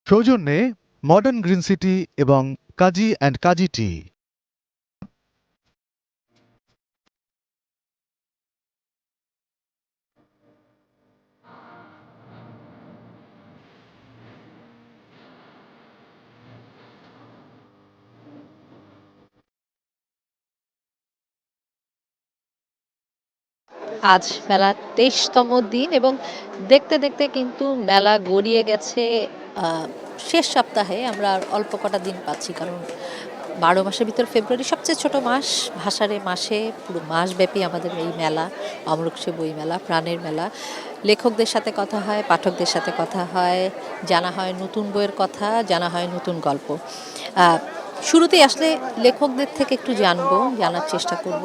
সৌজন্যে modern green city এবং কাজী and কাজী টি। আজ মেলার ২৩তম দিন এবং দেখতে দেখতে কিন্তু মেলা গড়িয়ে গেছে। শেষ সপ্তাহে আমরা আর অল্প কটা দিন পাচ্ছি, কারণ ১২ মাসের ভিতর ফেব্রুয়ারি সবচেয়ে ছোট মাস। ভাষারে মাসে পুরো মাসব্যাপী আমাদের এই মেলা, অমরকসে বই মেলা, প্রাণের মেলা। লেখকদের সাথে কথা হয়, পাঠকদের সাথে কথা হয়, জানা হয় নতুন বইয়ের কথা, জানা হয় নতুন গল্প। শুরুতেই আসলে লেখকদের থেকে একটু জানার চেষ্টা করব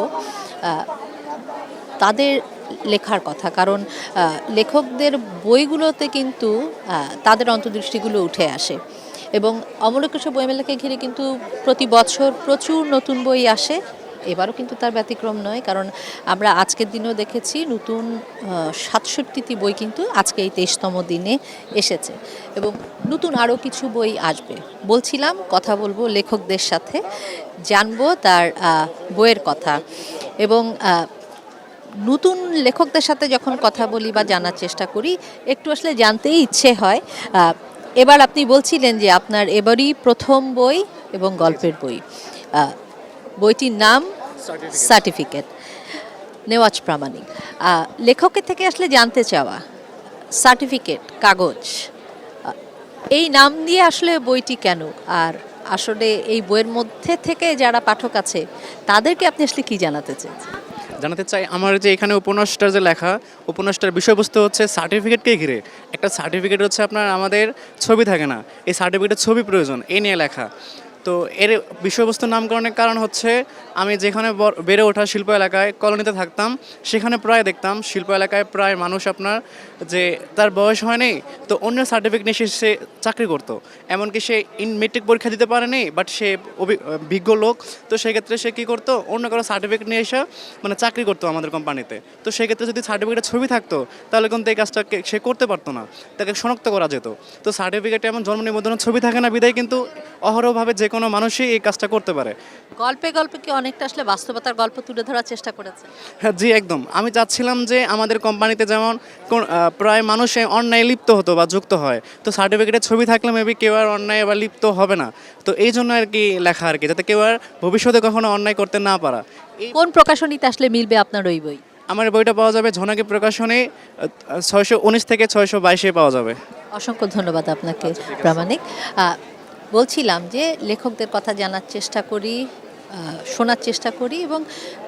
তাদের লেখার কথা, কারণ লেখকদের বইগুলোতে কিন্তু তাদের অন্তর্দৃষ্টিগুলো উঠে আসে এবং অমরকসে বইমেলাকে ঘিরে কিন্তু প্রতি বছর প্রচুর নতুন বই আসে। এবারও কিন্তু তার ব্যতিক্রম নয়, কারণ আমরা আজকের দিনেও দেখেছি নতুন ৬৭টি বই কিন্তু আজকে এই ২৩তম দিনে এসেছে এবং নতুন আরও কিছু বই আসবে। বলছিলাম কথা বলবো লেখকদের সাথে, জানবো তার বইয়ের কথা এবং নতুন লেখকদের সাথে যখন কথা বলি বা জানার চেষ্টা করি, একটু আসলে জানতেই ইচ্ছে হয়। এবার আপনি বলছিলেন যে আপনার এবারই প্রথম বই এবং গল্পের বই। বইটির নাম সার্টিফিকেট, নেওয়াজ প্রামাণিক। লেখকের থেকে আসলে জানতে চাওয়া, সার্টিফিকেট কাগজ, এই নাম দিয়ে আসলে বইটি কেন, আর আসলে এই বইয়ের মধ্যে থেকে যারা পাঠক আছে তাদেরকে আপনি আসলে কি জানাতে চেয়েছেন? জানাতে চাই আমার যে এখানে উপন্যাসটার যে লেখা, উপন্যাসটার বিষয়বস্তু হচ্ছে সার্টিফিকেটকে ঘিরে। একটা সার্টিফিকেট হচ্ছে আপনার আমাদের ছবি থাকে না, এই সার্টিফিকেটের ছবি প্রয়োজন, এই নিয়ে লেখা। তো এর বিষয়বস্তু নামকরণের কারণ হচ্ছে আমি যেখানে বেড়ে ওঠা শিল্প এলাকায় কলোনিতে থাকতাম, সেখানে প্রায় দেখতাম শিল্প এলাকায় প্রায় মানুষ আপনার যে তার বয়স হয়নি, তো অন্য সার্টিফিকেট নিয়ে সে চাকরি করতো। এমনকি সে মেট্রিক পরীক্ষা দিতে পারেনি, বাট সে বিজ্ঞ লোক, তো সেক্ষেত্রে সে কী করতো, অন্য কারো সার্টিফিকেট নিয়ে এসে মানে চাকরি করতো আমাদের কোম্পানিতে। তো সেক্ষেত্রে যদি সার্টিফিকেটের ছবি থাকতো তাহলে কিন্তু এই কাজটাকে সে করতে পারতো না, তাকে শনাক্ত করা যেত। তো সার্টিফিকেটে এমন জন্ম নিবন্ধনের ছবি থাকে না বিদায় কিন্তু অহরহভাবে যে কোনো মানুষই এই কাজটা করতে পারে। গল্পে গল্পে কি অনেকটা আসলে বাস্তবতার গল্প তুলে ধরার চেষ্টা করেছে? হ্যাঁ জি, একদম। আমি চাচ্ছিলাম যে আমাদের কোম্পানিতে যেমন প্রায় মানুষ অন্যায় লিপ্ত হতো বা যুক্ত হয়, তো সার্টিফিকেটের ছবি থাকলে মেবি কেউ আর অন্যায় বা লিপ্ত হবে না। তো এই জন্য আর কি লেখা আর কি, যাতে কেউ আর ভবিষ্যতে কখনো অন্যায় করতে না পারা। কোন প্রকাশনীতে আসলে মিলবে আপনার ওই বই? আমার বইটা পাওয়া যাবে ঝোনাকি প্রকাশনে, ৬১৯ থেকে ৬২২ পাওয়া যাবে। অসংখ্য ধন্যবাদ আপনাকে প্রামাণিক। বলছিলাম যে লেখকদের কথা জানার চেষ্টা করি, শোনার চেষ্টা করি এবং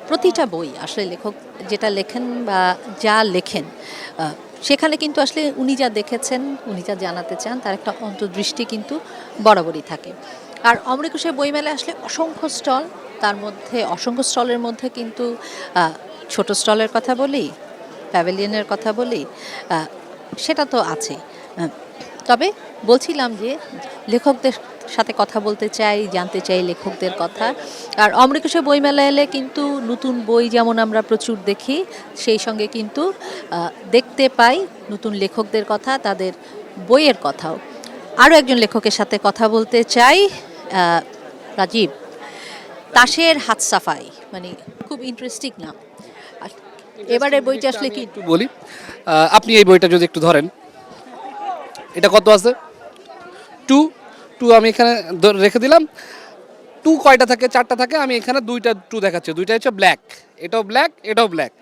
প্রতিটা বই আসলে লেখক যেটা লেখেন বা যা লেখেন, সেখানে কিন্তু আসলে উনি যা দেখেছেন, উনি যা জানাতে চান, তার একটা অন্তর্দৃষ্টি কিন্তু বরাবরই থাকে। আর অমরকসে বইমেলায় আসলে অসংখ্য স্টল, তার মধ্যে অসংখ্য স্টলের মধ্যে কিন্তু ছোট স্টলের কথা বলি, প্যাভিলিয়নের কথা বলি, সেটা তো আছে। তবে বলছিলাম যে লেখকদের সাথে কথা বলতে চাই, জানতে চাই লেখকদের কথা। আর অমরকসে বইমেলা এলে কিন্তু নতুন বই যেমন আমরা প্রচুর দেখি, সেই সঙ্গে কিন্তু দেখতে পাই নতুন লেখকদের কথা, তাদের বইয়ের কথাও। আরও একজন লেখকের সাথে কথা বলতে চাই, রাজীব। তাসের হাত সাফাই, মানে খুব ইন্টারেস্টিং নাম। এবারের বইটা আসলে কি একটু বলি, আপনি এই বইটা যদি একটু ধরেন, এটা কত আছে? টু টু আমি এখানে রেখে দিলাম। টু কয়টা থাকে? চারটা থাকে। আমি এখানে দুইটা টু দেখাচ্ছি, দুইটা হচ্ছে ব্ল্যাক, এটাও ব্ল্যাক, এটাও ব্ল্যাক।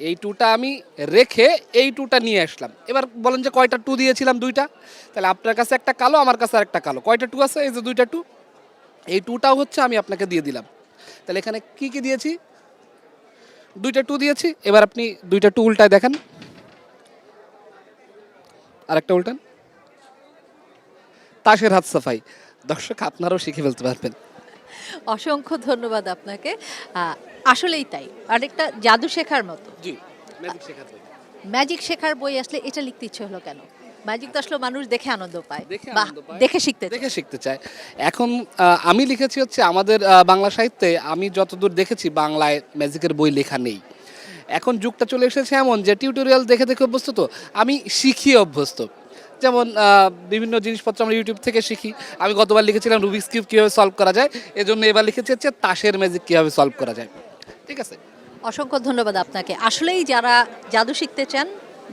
এই টুটা আমি রেখে এই টুটা নিয়ে আসলাম। এবার বলেন যে কয়টা টু দিয়েছিলাম? দুইটা। তাহলে আপনার কাছে একটা কালো, আমার কাছে আর একটা কালো, কয়টা টু আছে? এই যে দুইটা টু। এই টুটাও হচ্ছে আমি আপনাকে দিয়ে দিলাম। তাহলে এখানে কি কি দিয়েছি? দুইটা টু দিয়েছি। এবার আপনি দুইটা টু উল্টায় দেখেন, আরেকটা উল্টান। তাসের হাত সাফাই। দর্শক আপনারাও শিখে ফেলতে পারবেন। অসংখ্য ধন্যবাদ আপনাকে। আসলেই তাই, আরেকটা জাদু শেখার মতো। জি, ম্যাজিক শেখার বই। ম্যাজিক শেখার বই আসলে এটা লিখতে ইচ্ছে হলো কেন? ম্যাজিক তো আসলে মানুষ দেখে আনন্দ পায়, দেখে বা আনন্দ পায়, দেখে শিখতে চায়। দেখে শিখতে চায়। এখন আমি লিখেছি হচ্ছে আমাদের বাংলা সাহিত্যে আমি যতদূর দেখেছি বাংলায় ম্যাজিকের বই লেখা নেই। এখন যুগটা চলে এসেছে এমন যে টিউটোরিয়াল দেখে দেখে অভ্যস্ত, তো আমি শিখিয়ে অভ্যস্ত। যেমন বিভিন্ন জিনিসপত্র আমরা ইউটিউব থেকে শিখি। আমি গতবার লিখেছিলাম রুবিক্স কিউব কীভাবে সলভ করা যায়, এজন্য এবার লিখেছি হচ্ছে তাসের ম্যাজিক কীভাবে সলভ করা যায়। ঠিক আছে, অসংখ্য ধন্যবাদ আপনাকে। আসলেই যারা জাদু শিখতে চান,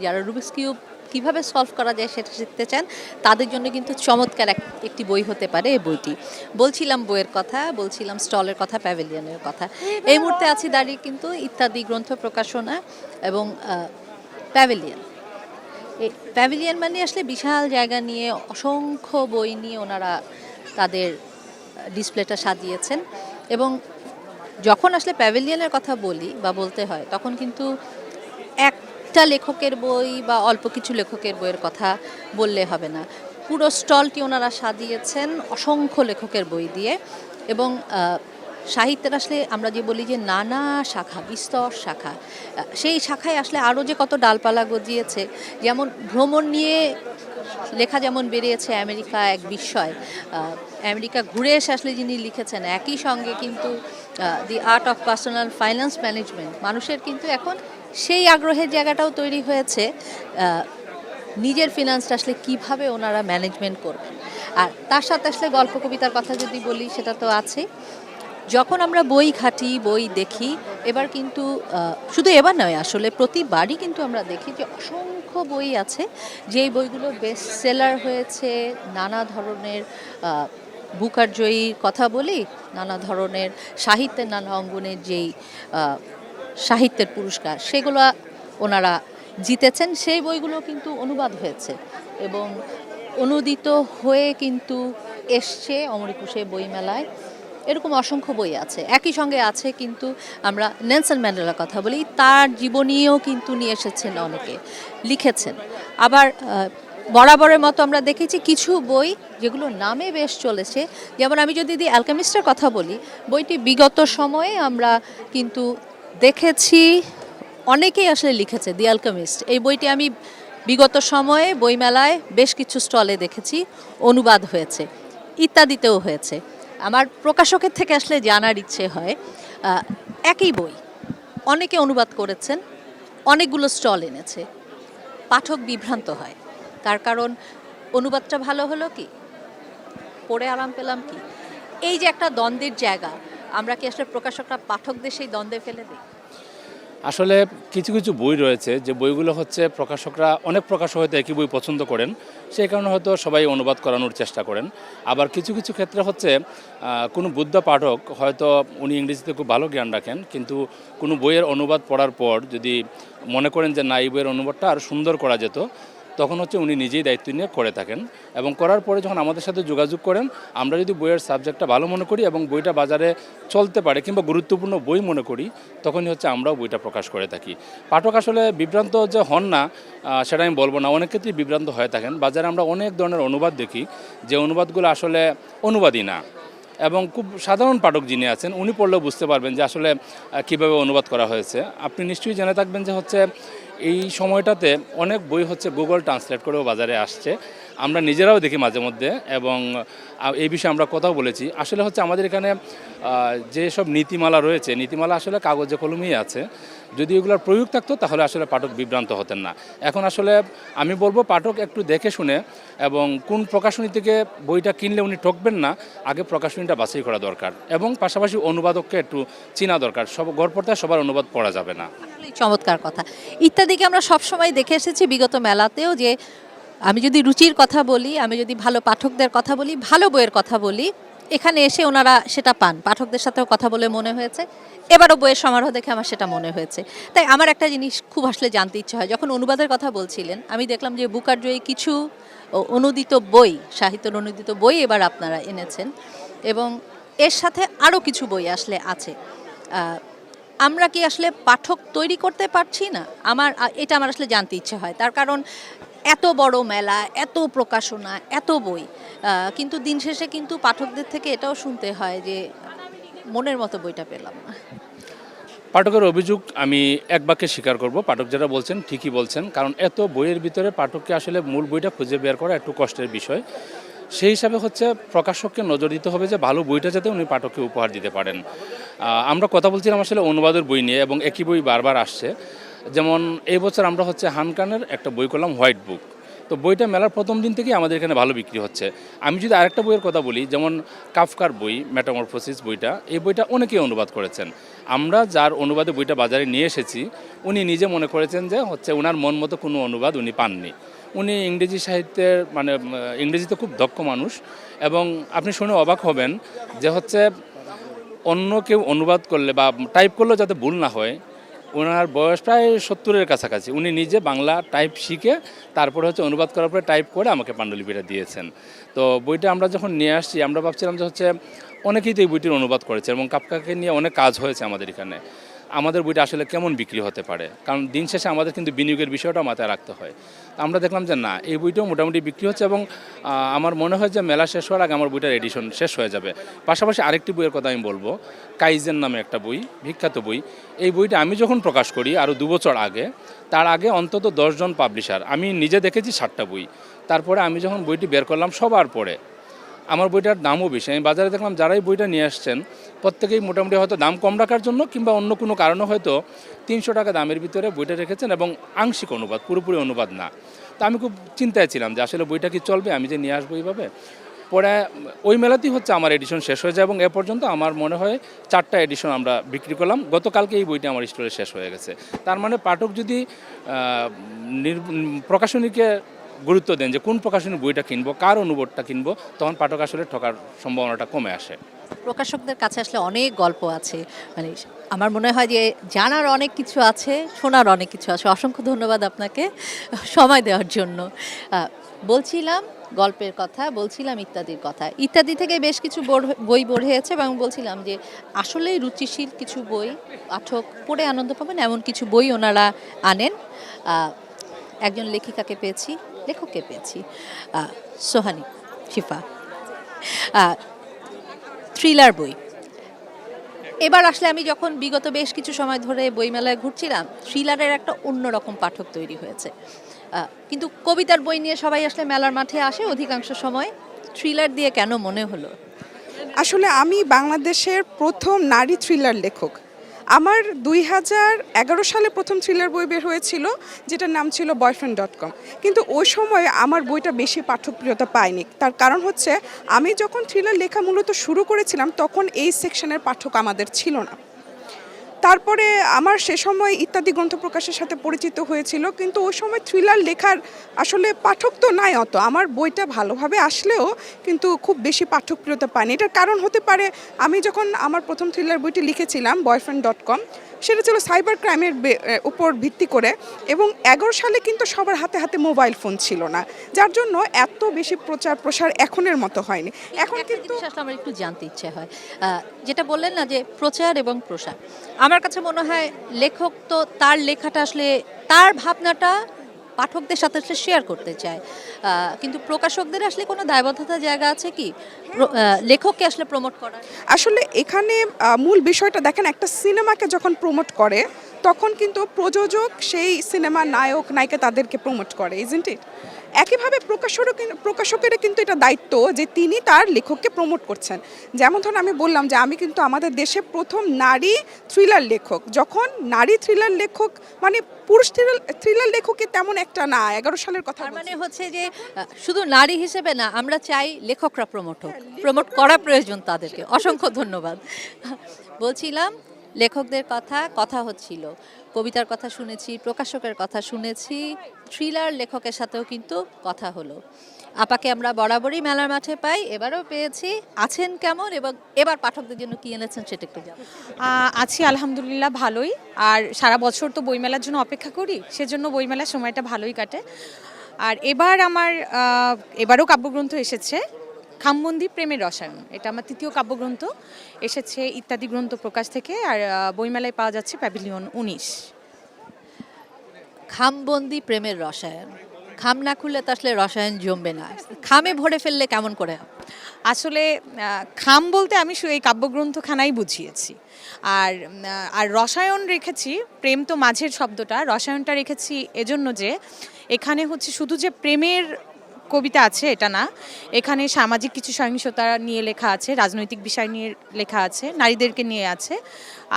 যারা রুবিক্স কিউব কীভাবে সলভ করা যায় সেটা শিখতে চান, তাদের জন্য কিন্তু চমৎকার একটি বই হতে পারে এই বইটি। বলছিলাম বইয়ের কথা, বলছিলাম স্টলের কথা, প্যাভিলিয়নের কথা। এই মুহূর্তে আছি দাঁড়িয়ে কিন্তু ইত্যাদি গ্রন্থ প্রকাশনা এবং প্যাভিলিয়ন। এই প্যাভিলিয়ন মানে আসলে বিশাল জায়গা নিয়ে অসংখ্য বই নিয়ে ওনারা তাদের ডিসপ্লেটা সাজিয়েছেন। এবং যখন আসলে প্যাভিলিয়নের কথা বলি বা বলতে হয়, তখন কিন্তু একটা লেখকের বই বা অল্প কিছু লেখকের বইয়ের কথা বললে হবে না। পুরো স্টলটি ওনারা সাজিয়েছেন অসংখ্য লেখকের বই দিয়ে। এবং সাহিত্যের আসলে আমরা যে বলি যে নানা শাখা, বিস্তর শাখা, সেই শাখায় আসলে আরও যে কত ডালপালা গজিয়েছে। যেমন ভ্রমণ নিয়ে লেখা যেমন বেরিয়েছে, আমেরিকা এক বিস্ময়, আমেরিকা ঘুরে এসে আসলে যিনি লিখেছেন, একই সঙ্গে কিন্তু দি art of personal finance management, মানুষের কিন্তু এখন সেই আগ্রহের জায়গাটাও তৈরি হয়েছে নিজের ফিনান্সটা আসলে কীভাবে ওনারা ম্যানেজমেন্ট করবেন। আর তার সাথে আসলে গল্প কবিতার কথা যদি বলি, সেটা তো আছে। যখন আমরা বই ঘাঁটি, বই দেখি, এবার কিন্তু শুধু এবার নয়, আসলে প্রতিবারই কিন্তু আমরা দেখি যে অসংখ্য বই আছে যেই বইগুলো বেস্ট সেলার হয়েছে। নানা ধরনের বুকার জয়ীর কথা বলি, নানা ধরনের সাহিত্যের নানা অঙ্গনের যেই সাহিত্যের পুরস্কার, সেগুলো ওনারা জিতেছেন। সেই বইগুলো কিন্তু অনুবাদ হয়েছে এবং অনুদিত হয়ে কিন্তু এসছে অমর একুশে বইমেলায়। এরকম অসংখ্য বই আছে। একই সঙ্গে আছে কিন্তু আমরা নেলসন ম্যান্ডেলার কথা বলি, তার জীবনীও কিন্তু নিয়ে এসেছেন, অনেকে লিখেছেন। আবার বরাবরের মতো আমরা দেখেছি কিছু বই যেগুলো নামে বেশ চলেছে। যেমন আমি যদি দি অ্যালকেমিস্টের কথা বলি, বইটি বিগত সময়ে আমরা কিন্তু দেখেছি অনেকেই আসলে লিখেছে। দি অ্যালকেমিস্ট এই বইটি আমি বিগত সময়ে বইমেলায় বেশ কিছু স্টলে দেখেছি, অনুবাদ হয়েছে, ইত্যাদিতেও হয়েছে। আমার প্রকাশকের থেকে আসলে জানার ইচ্ছে হয়, একই বই অনেকে অনুবাদ করেছেন, অনেকগুলো স্টল এনেছে, পাঠক বিভ্রান্ত হয়। তার কারণ অনুবাদটা ভালো হলো কি, পড়ে আরাম পেলাম কি, এই যে একটা দ্বন্দ্বের জায়গা, আমরা কি আসলে প্রকাশকরা পাঠকদের সেই দ্বন্দ্বে ফেলে দিই? আসলে কিছু কিছু বই রয়েছে যে বইগুলো হচ্ছে প্রকাশকরা, অনেক প্রকাশক হয়তো একই বই পছন্দ করেন, সেই কারণে হয়তো সবাই অনুবাদ করানোর চেষ্টা করেন। আবার কিছু কিছু ক্ষেত্রে হচ্ছে কোনো বুদ্ধ পাঠক হয়তো উনি ইংরেজিতে খুব ভালো জ্ঞান রাখেন, কিন্তু কোনো বইয়ের অনুবাদ পড়ার পর যদি মনে করেন যে না, এই বইয়ের অনুবাদটা আরও সুন্দর করা যেত, তখন হচ্ছে উনি নিজেই দায়িত্ব নিয়ে করে থাকেন। এবং করার পরে যখন আমাদের সাথে যোগাযোগ করেন, আমরা যদি বইয়ের সাবজেক্টটা ভালো মনে করি এবং বইটা বাজারে চলতে পারে কিংবা গুরুত্বপূর্ণ বই মনে করি, তখনই হচ্ছে আমরাও বইটা প্রকাশ করে থাকি। পাঠক আসলে বিভ্রান্ত যে হন না সেটা আমি বলবো না, অনেক ক্ষেত্রেই বিভ্রান্ত হয়ে থাকেন। বাজারে আমরা অনেক ধরনের অনুবাদ দেখি যে অনুবাদগুলো আসলে অনুবাদই না, এবং খুব সাধারণ পাঠক যিনি আছেন উনি পড়লেও বুঝতে পারবেন যে আসলে কীভাবে অনুবাদ করা হয়েছে। আপনি নিশ্চয়ই জেনে থাকবেন যে হচ্ছে এই সময়টাতে অনেক বই হচ্ছে গুগল ট্রান্সলেট করেও বাজারে আসছে, আমরা নিজেরাও দেখি মাঝে মধ্যে, এবং এই বিষয়ে আমরা কথাও বলেছি। আসলে হচ্ছে আমাদের এখানে যেসব নীতিমালা রয়েছে, নীতিমালা আসলে কাগজে কলমেই আছে। যদি এগুলোর প্রয়োগ থাকতো তাহলে আসলে পাঠক বিভ্রান্ত হতেন না। এখন আসলে আমি বলবো পাঠক একটু দেখে শুনে, এবং কোন প্রকাশনী থেকে বইটা কিনলে উনি ঠকবেন না, আগে প্রকাশনীটা বাছাই করা দরকার, এবং পাশাপাশি অনুবাদককে একটু চেনা দরকার। সব গড়পড়তায় সবার অনুবাদ পড়া যাবে না। আসলে চমৎকার কথা। ইত্যাদিকে আমরা সবসময় দেখে এসেছি বিগত মেলাতেও, যে আমি যদি রুচির কথা বলি, আমি যদি ভালো পাঠকদের কথা বলি, ভালো বইয়ের কথা বলি, এখানে এসে ওনারা সেটা পান। পাঠকদের সাথেও কথা বলে মনে হয়েছে, এবারও বইয়ের সমারোহ দেখে আমার সেটা মনে হয়েছে। তাই আমার একটা জিনিস খুব আসলে জানতে ইচ্ছে হয়, যখন অনুবাদের কথা বলছিলেন, আমি দেখলাম যে বুকার জয়ী কিছু অনুদিত বই, সাহিত্যের অনুদিত বই এবার আপনারা এনেছেন, এবং এর সাথে আরও কিছু বই আসলে আছে। আমরা কি আসলে পাঠক তৈরি করতে পারছি না? এটা আমার আসলে জানতে ইচ্ছে হয়। তার কারণ এত বড় মেলা, এত প্রকাশনা, এত বই, কিন্তু দিন শেষে কিন্তু পাঠকদের থেকে এটাও শুনতে হয় যে মনের মতো বইটা পেলাম না। পাঠকের অভিযোগ আমি এক বাক্যে স্বীকার করব, পাঠক যেটা বলছেন ঠিকই বলছেন। কারণ এত বইয়ের ভিতরে পাঠককে আসলে মূল বইটা খুঁজে বের করা একটু কষ্টের বিষয়। সেই হিসাবে হচ্ছে প্রকাশককে নজর দিতে হবে যে ভালো বইটা যাতে উনি পাঠককে উপহার দিতে পারেন। আমরা কথা বলছিলাম আসলে অনুবাদের বই নিয়ে, এবং একই বই বারবার আসছে। যেমন এই বছর আমরা হচ্ছে হানকানের একটা বই করলাম, হোয়াইট বুক। তো বইটা মেলার প্রথম দিন থেকেই আমাদের এখানে ভালো বিক্রি হচ্ছে। আমি যদি আরেকটা বইয়ের কথা বলি, যেমন কাফকার বই মেটামরফোসিস বইটা, এই বইটা অনেকেই অনুবাদ করেছেন। আমরা যার অনুবাদে বইটা বাজারে নিয়ে এসেছি উনি নিজে মনে করেছেন যে হচ্ছে ওনার মন মতো কোনো অনুবাদ উনি পাননি। উনি ইংরেজি সাহিত্যের মানে ইংরেজিতে খুব দক্ষ মানুষ, এবং আপনি শুনে অবাক হবেন যে হচ্ছে অন্য কেউ অনুবাদ করলে বা টাইপ করলেও যাতে ভুল না হয়, ওনার বয়স প্রায় 70-এর কাছাকাছি। উনি নিজে বাংলা টাইপ শিখে তারপরে হচ্ছে অনুবাদ করার পরে টাইপ করে আমাকে পাণ্ডুলিপিটা দিয়েছেন। তো বইটা আমরা যখন নিয়ে আসছি আমরা ভাবছিলাম যে হচ্ছে অনেকেই তো এই বইটির অনুবাদ করেছে এবং কাফকাকে নিয়ে অনেক কাজ হয়েছে আমাদের এখানে। আমাদের বইটা আসলে কেমন বিক্রি হতে পারে, কারণ দিন শেষে আমাদের কিন্তু বিনিয়োগের বিষয়টা মাথায় রাখতে হয়। তো আমরা দেখলাম যে না, এই বইটাও মোটামুটি বিক্রি হচ্ছে, এবং আমার মনে হয় যে মেলা শেষ হওয়ার আগে আমার বইটার এডিশন শেষ হয়ে যাবে। পাশাপাশি আরেকটি বইয়ের কথা আমি বলবো, কাইজেন নামে একটা বই, বিখ্যাত বই। এই বইটা আমি যখন প্রকাশ করি আরও 2 বছর আগে, তার আগে অন্তত 10 জন পাবলিশার, আমি নিজে দেখেছি 60টা বই। তারপরে আমি যখন বইটি বের করলাম সবার পরে আমার বইটার দামও বেশি। আমি বাজারে দেখলাম যারাই বইটা নিয়ে আসছেন প্রত্যেকেই মোটামুটি হয়তো দাম কম রাখার জন্য কিংবা অন্য কোনো কারণে হয়তো 300 টাকা দামের ভিতরে বইটা রেখেছেন, এবং আংশিক অনুবাদ, পুরোপুরি অনুবাদ না। তো আমি খুব চিন্তায় ছিলাম যে আসলে বইটা কি চলবে, আমি যে নিয়ে আসবো এইভাবে। পরে ওই মেলাতেই হচ্ছে আমার এডিশন শেষ হয়ে যায়, এবং এ পর্যন্ত আমার মনে হয় 4টা এডিশন আমরা বিক্রি করলাম। গতকালকে এই বইটা আমার স্টোরে শেষ হয়ে গেছে। তার মানে পাঠক যদি প্রকাশনীকে গুরুত্ব দেন যে কোন প্রকাশনীর বইটা কিনবো, কার অনুবাদটা কিনবো, তখন পাঠক আসলে ঠকার সম্ভাবনাটা কমে আসে। প্রকাশকদের কাছে আসলে অনেক গল্প আছে, মানে আমার মনে হয় যে জানার অনেক কিছু আছে, শোনার অনেক কিছু আছে। অসংখ্য ধন্যবাদ আপনাকে সময় দেওয়ার জন্য। বলছিলাম গল্পের কথা, বলছিলাম ইত্যাদির কথা। ইত্যাদি থেকে বেশ কিছু বই বের হয়েছে, এবং বলছিলাম যে আসলেই রুচিশীল কিছু বই, পাঠক পড়ে আনন্দ পাবেন এমন কিছু বই ওনারা আনেন। একজন লেখিকাকে পেয়েছি, লেখককে পেয়েছি, সোহানী শিফা, থ্রিলার বই। এবার আসলে আমি যখন বিগত বেশ কিছু সময় ধরে বইমেলায় ঘুরছিলাম, থ্রিলারের একটা অন্যরকম পাঠক তৈরি হয়েছে। কিন্তু কবিতার বই নিয়ে সবাই আসলে মেলার মাঠে আসে অধিকাংশ সময়। থ্রিলার দিয়ে কেন মনে হলো? আসলে আমি বাংলাদেশের প্রথম নারী থ্রিলার লেখক। আমার 2011 সালে প্রথম থ্রিলার বই বের হয়েছিল, যেটার নাম ছিল boyfriend.com। কিন্তু ওই সময় আমার বইটা বেশি পাঠকপ্রিয়তা পায়নি। তার কারণ হচ্ছে আমি যখন থ্রিলার লেখা মূলত শুরু করেছিলাম তখন এই সেকশনের পাঠক আমাদের ছিল না। তারপরে আমার সে সময় ইত্যাদি গ্রন্থ প্রকাশের সাথে পরিচিত হয়েছিল, কিন্তু ওই সময় থ্রিলার লেখার আসলে পাঠক তো নাই অত। আমার বইটা ভালোভাবে আসলেও কিন্তু খুব বেশি পাঠকপ্রিয়তা পায়নি। এটার কারণ হতে পারে আমি যখন আমার প্রথম থ্রিলার বইটি লিখেছিলাম boyfriend.com, সেটা ছিল সাইবার ক্রাইমের উপর ভিত্তি করে, এবং 11 সালে কিন্তু সবার হাতে হাতে মোবাইল ফোন ছিল না, যার জন্য এত বেশি প্রচার প্রসার এখনের মতো হয়নি। এখন কিন্তু আসলে আমার একটু জানতে ইচ্ছে হয়, যেটা বললেন না যে প্রচার এবং প্রসার, আমার কাছে মনে হয় লেখক তো তার লেখাটা আসলে তার ভাবনাটা পাঠকদের সাথে আসলে শেয়ার করতে চায়, কিন্তু প্রকাশকদের আসলে কোনো দায়বদ্ধতার জায়গা আছে কি লেখককে আসলে প্রমোট করা? আসলে এখানে মূল বিষয়টা দেখেন, একটা সিনেমাকে যখন প্রমোট করে তখন কিন্তু প্রযোজক সেই সিনেমার নায়ক নায়িকা তাদেরকে প্রমোট করে, ইজন্ট ইট? একইভাবে প্রকাশকেরও কিন্তু এটা দায়িত্ব যে তিনি তার লেখককে প্রমোট করছেন। যেমন ধরুন আমি বললাম যে আমি কিন্তু আমাদের দেশে প্রথম নারী থ্রিলার লেখক। যখন নারী থ্রিলার লেখক মানে পুরুষ থ্রিলার লেখকই তেমন একটা না, 11 সালের কথা। মানে হচ্ছে যে শুধু নারী হিসেবে না, আমরা চাই লেখকরা প্রমোট হোক, প্রমোট করা প্রয়োজন তাদেরকে। অসংখ্য ধন্যবাদ। বলছিলাম লেখকদের কথা হচ্ছিল, কবিতার কথা শুনেছি, প্রকাশকের কথা শুনেছি, থ্রিলার লেখকের সাথেও কিন্তু কথা হলো। আপাকে আমরা বরাবরই মেলার মাঠে পাই, এবারও পেয়েছি। আছেন কেমন, এবং এবার পাঠকদের জন্য কি এনেছেন সেটা একটু জানান। আছি আলহামদুলিল্লাহ ভালোই। আর সারা বছর তো বইমেলার জন্য অপেক্ষা করি, সেজন্য বইমেলার সময়টা ভালোই কাটে। আর এবারও কাব্যগ্রন্থ এসেছে, খামবন্দি প্রেমের রসায়ন। এটা আমার 3য় কাব্যগ্রন্থ, এসেছে ইত্যাদি গ্রন্থ প্রকাশ থেকে, আর বইমেলায় পাওয়া যাচ্ছে প্যাভিলিয়ন 19। খামবন্দি প্রেমের রসায়ন, খাম না খুললে তো আসলে রসায়ন জমবে না, খামে ভরে ফেললে কেমন করে? আসলে খাম বলতে আমি এই কাব্যগ্রন্থখানাই বুঝিয়েছি। আর রসায়ন রেখেছি, প্রেম তো মাঝের শব্দটা, রসায়নটা রেখেছি এজন্য যে এখানে হচ্ছে শুধু যে প্রেমের কবিতা আছে এটা না, এখানে সামাজিক কিছু সহিংসতা নিয়ে লেখা আছে, রাজনৈতিক বিষয় নিয়ে লেখা আছে, নারীদেরকে নিয়ে আছে,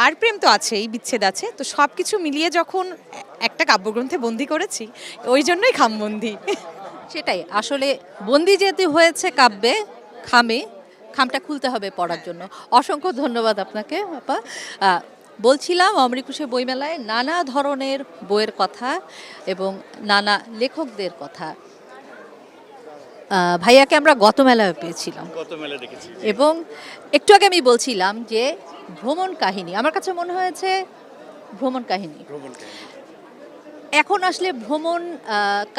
আর প্রেম তো আছেই, বিচ্ছেদ আছে। তো সব কিছু মিলিয়ে যখন একটা কাব্যগ্রন্থে বন্দি করেছি, ওই জন্যই খামবন্দি। সেটাই আসলে বন্দি যেতে হয়েছে কাব্যে খামটা খুলতে হবে পড়ার জন্য। অসংখ্য ধন্যবাদ আপনাকে আপা। বলছিলাম অমৃকুশে বইমেলায় নানা ধরনের বইয়ের কথা এবং নানা লেখকদের কথা। ভাইয়াকে আমরা গত মেলায় পেয়েছিলাম, এবং একটু আগে আমি বলছিলাম যে ভ্রমণ কাহিনী আমার কাছে মনে হয়েছে ভ্রমণ কাহিনী। এখন আসলে ভ্রমণ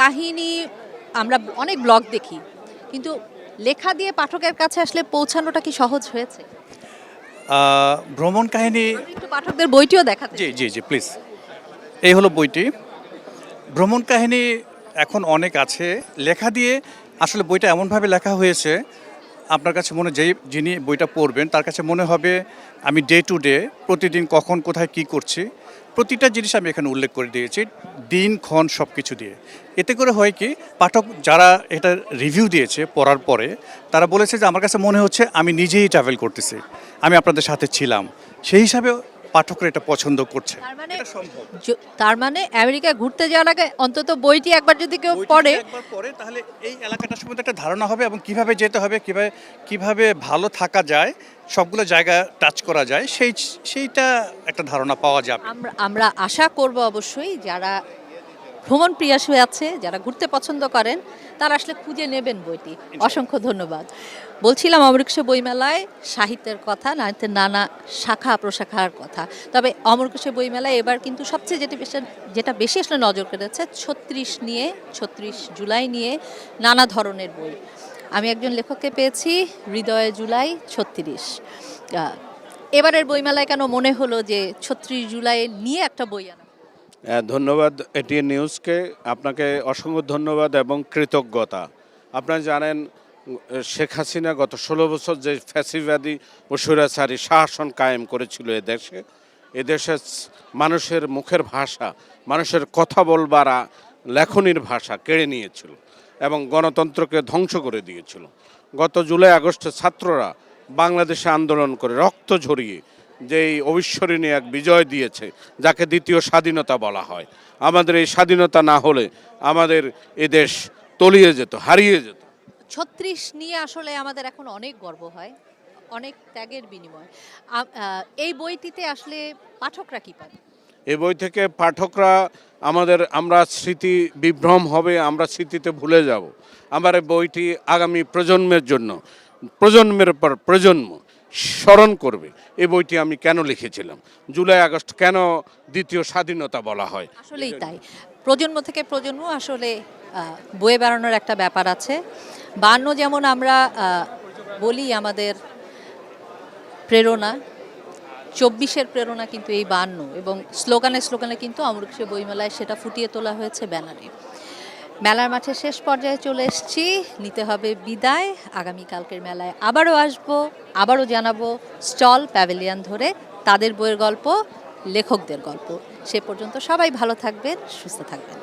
কাহিনী আমরা অনেক ব্লগ দেখি, কিন্তু লেখা দিয়ে পাঠকের কাছে আসলে পৌঁছানোটা কি সহজ হয়েছে? ভ্রমণ কাহিনী, আমি একটু পাঠকদের বইটিও দেখাতে জি জি জি প্লিজ, এই হলো বইটি। ভ্রমণ কাহিনী এখন অনেক আছে, লেখা দিয়ে আসলে বইটা এমনভাবে লেখা হয়েছে আপনার কাছে যিনি বইটা পড়বেন তার কাছে মনে হবে আমি ডে টু ডে প্রতিদিন কখন কোথায় কি করছি প্রতিটা জিনিস আমি এখানে উল্লেখ করে দিয়েছি, দিন ক্ষণ সব কিছু দিয়ে। এতে করে হয় কি, পাঠক যারা এটা রিভিউ দিয়েছে পড়ার পরে তারা বলেছে যে আমার কাছে মনে হচ্ছে আমি নিজেই ট্রাভেল করতেছি, আমি আপনাদের সাথে ছিলাম, সেই হিসাবে পাঠকরা এটা পছন্দ করছে। তার মানে আমেরিকা ঘুরতে যাওয়ার আগে অন্তত বইটি একবার যদি কেউ পড়ে তাহলে এই এলাকাটার সম্বন্ধে একটা ধারণা হবে এবং কিভাবে যেতে হবে, কিভাবে ভালো থাকা যায়, সবগুলো জায়গা টাচ করা যায়, সেইটা একটা ধারণা পাওয়া যাবে। আমরা আশা করব অবশ্যই যারা ভ্রমণ প্রিয়াসী আছে, যারা ঘুরতে পছন্দ করেন, তারা আসলে খুঁজে নেবেন বইটি। অসংখ্য ধন্যবাদ। বলছিলাম অমরকুশে বইমেলায় সাহিত্যের কথা, নানা শাখা প্রশাখার কথা। তবে অমরকুশে বইমেলায় এবার কিন্তু সবচেয়ে যেটা বেশি আসলে নজর কেড়েছে 36 জুলাই নিয়ে নানা ধরনের বই। আমি একজন লেখককে পেয়েছি, হৃদয়ে জুলাই 36। এবারের বইমেলায় কেন মনে হলো যে 36 জুলাই নিয়ে একটা বই আনা? ধন্যবাদ এটিএন নিউজকে, আপনাকে অসংখ্য ধন্যবাদ এবং কৃতজ্ঞতা। আপনারা জানেন শেখ হাসিনা গত 16 বছর যে ফ্যাসিবাদী ও স্বৈরাচারী শাসন কায়েম করেছিল এদেশে মানুষের মুখের ভাষা, মানুষের কথা বলবার লেখনীর ভাষা কেড়ে নিয়েছিল এবং গণতন্ত্রকে ধ্বংস করে দিয়েছিল। গত জুলাই আগস্টে ছাত্ররা বাংলাদেশে আন্দোলন করে রক্ত ঝরিয়ে যেই অবিস্মরণীয় এক বিজয় দিয়েছে, যাকে দ্বিতীয় স্বাধীনতা বলা হয়। আমাদের এই স্বাধীনতা না হলে আমাদের এদেশ তলিয়ে যেত, হারিয়ে যেত। 36 নিয়ে আসলে আমাদের এখন অনেক গর্ব হয়, অনেক ত্যাগের বিনিময়। এই বইটিতে আসলে পাঠকরা কি পায়? এই বই থেকে পাঠকরা আমরা স্মৃতি বিভ্রম হবে, আমরা স্মৃতিতে ভুলে যাব। আমার এই বইটি আগামী প্রজন্মের জন্য, প্রজন্মের পর প্রজন্ম স্মরণ করবে এই বইটি আমি কেন লিখেছিলাম, জুলাই আগস্ট কেন দ্বিতীয় স্বাধীনতা বলা হয়। আসলেই তাই, প্রজন্ম থেকে প্রজন্ম আসলে বয়ে বেড়ানোর একটা ব্যাপার আছে। 52 যেমন আমরা বলি আমাদের প্রেরণা, 24-এর প্রেরণা কিন্তু এই 52, এবং স্লোগানে কিন্তু অমরকুশে বইমেলায় সেটা ফুটিয়ে তোলা হয়েছে ব্যানারে। মেলার মাঠে শেষ পর্যায়ে চলে এসেছি, নিতে হবে বিদায়। আগামীকালকের মেলায় আবারও আসবো, আবারও জানাবো স্টল প্যাভিলিয়ন ধরে তাদের বইয়ের গল্প, লেখকদের গল্প। সে পর্যন্ত সবাই ভালো থাকবেন, সুস্থ থাকবেন।